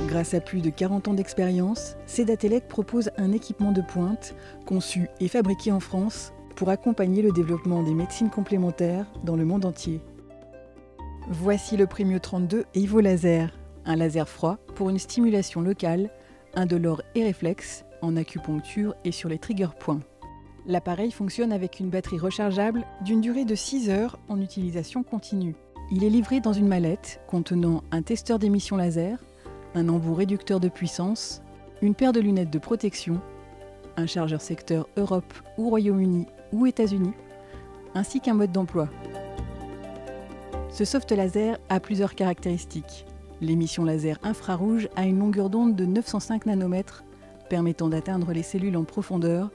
Grâce à plus de 40 ans d'expérience, Cedatelec propose un équipement de pointe conçu et fabriqué en France pour accompagner le développement des médecines complémentaires dans le monde entier. Voici le Premio 32 Evolaser, un laser froid pour une stimulation locale, indolore et réflexe, en acupuncture et sur les trigger points. L'appareil fonctionne avec une batterie rechargeable d'une durée de 6 heures en utilisation continue. Il est livré dans une mallette contenant un testeur d'émission laser, un embout réducteur de puissance, une paire de lunettes de protection, un chargeur secteur Europe ou Royaume-Uni ou États-Unis, ainsi qu'un mode d'emploi. Ce soft laser a plusieurs caractéristiques. L'émission laser infrarouge a une longueur d'onde de 905 nanomètres, permettant d'atteindre les cellules en profondeur,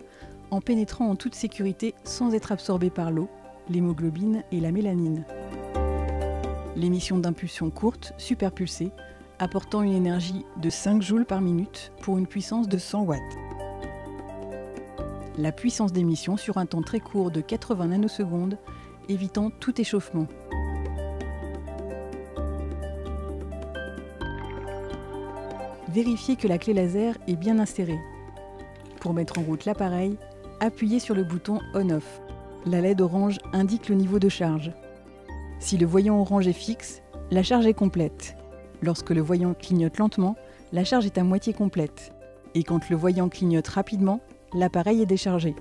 en pénétrant en toute sécurité sans être absorbé par l'eau, l'hémoglobine et la mélanine. L'émission d'impulsion courte, superpulsée, apportant une énergie de 5 joules par minute pour une puissance de 100 watts. La puissance d'émission sur un temps très court de 80 nanosecondes, évitant tout échauffement. Vérifiez que la clé laser est bien insérée. Pour mettre en route l'appareil, appuyez sur le bouton On/Off. La LED orange indique le niveau de charge. Si le voyant orange est fixe, la charge est complète. Lorsque le voyant clignote lentement, la charge est à moitié complète. Et quand le voyant clignote rapidement, l'appareil est déchargé.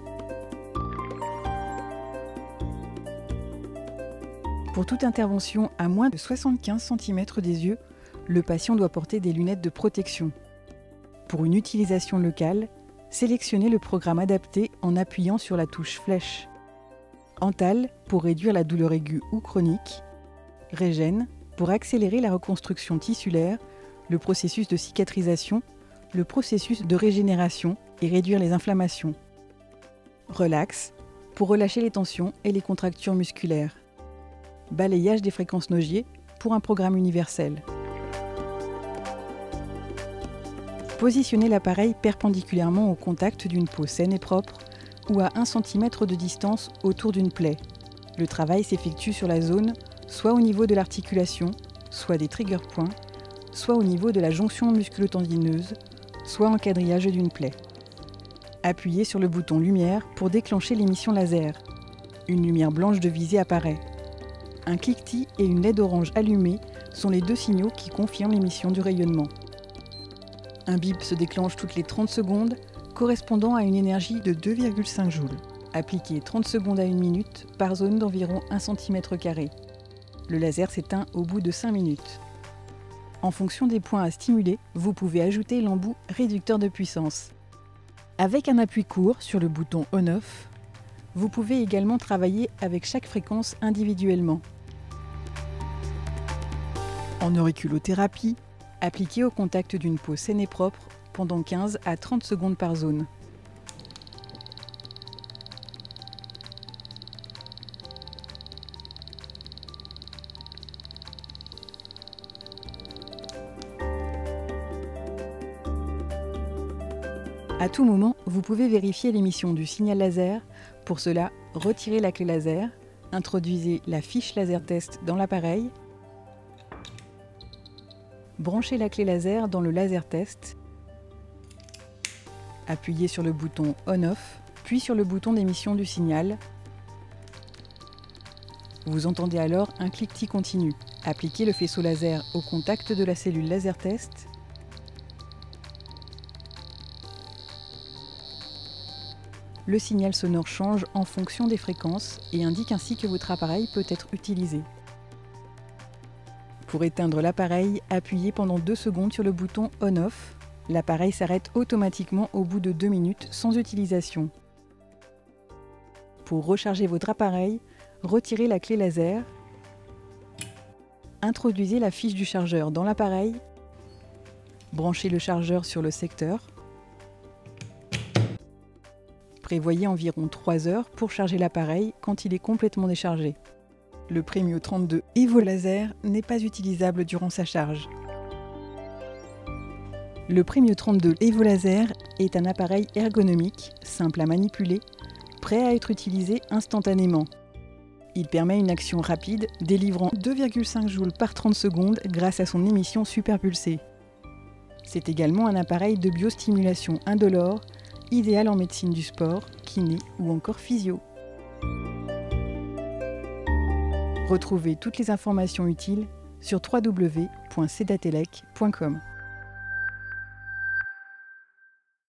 Pour toute intervention à moins de 75 cm des yeux, le patient doit porter des lunettes de protection. Pour une utilisation locale, sélectionnez le programme adapté en appuyant sur la touche flèche. Antal pour réduire la douleur aiguë ou chronique. Régène pour accélérer la reconstruction tissulaire, le processus de cicatrisation, le processus de régénération et réduire les inflammations. Relax pour relâcher les tensions et les contractures musculaires. Balayage des fréquences Nogier pour un programme universel. Positionnez l'appareil perpendiculairement au contact d'une peau saine et propre ou à 1 cm de distance autour d'une plaie. Le travail s'effectue sur la zone, soit au niveau de l'articulation, soit des trigger points, soit au niveau de la jonction musculo-tendineuse, soit en quadrillage d'une plaie. Appuyez sur le bouton lumière pour déclencher l'émission laser. Une lumière blanche de visée apparaît. Un cliquetis et une LED orange allumée sont les deux signaux qui confirment l'émission du rayonnement. Un bip se déclenche toutes les 30 secondes, correspondant à une énergie de 2,5 joules. Appliquez 30 secondes à 1 minute par zone d'environ 1 cm². Le laser s'éteint au bout de 5 minutes. En fonction des points à stimuler, vous pouvez ajouter l'embout réducteur de puissance. Avec un appui court sur le bouton On/Off, vous pouvez également travailler avec chaque fréquence individuellement. En auriculothérapie, appliquez au contact d'une peau saine et propre pendant 15 à 30 secondes par zone. À tout moment, vous pouvez vérifier l'émission du signal laser. Pour cela, retirez la clé laser, introduisez la fiche laser test dans l'appareil, branchez la clé laser dans le laser test, appuyez sur le bouton On/Off, puis sur le bouton d'émission du signal. Vous entendez alors un cliquetis continu. Appliquez le faisceau laser au contact de la cellule laser test. Le signal sonore change en fonction des fréquences et indique ainsi que votre appareil peut être utilisé. Pour éteindre l'appareil, appuyez pendant 2 secondes sur le bouton On/Off. L'appareil s'arrête automatiquement au bout de 2 minutes sans utilisation. Pour recharger votre appareil, retirez la clé laser, introduisez la fiche du chargeur dans l'appareil, branchez le chargeur sur le secteur. Prévoyez environ 3 heures pour charger l'appareil quand il est complètement déchargé. Le Premio 32 Evolaser n'est pas utilisable durant sa charge. Le Premio 32 Evolaser est un appareil ergonomique, simple à manipuler, prêt à être utilisé instantanément. Il permet une action rapide, délivrant 2,5 joules par 30 secondes grâce à son émission superpulsée. C'est également un appareil de biostimulation indolore, idéal en médecine du sport, kiné ou encore physio. Retrouvez toutes les informations utiles sur www.cedatelec.com.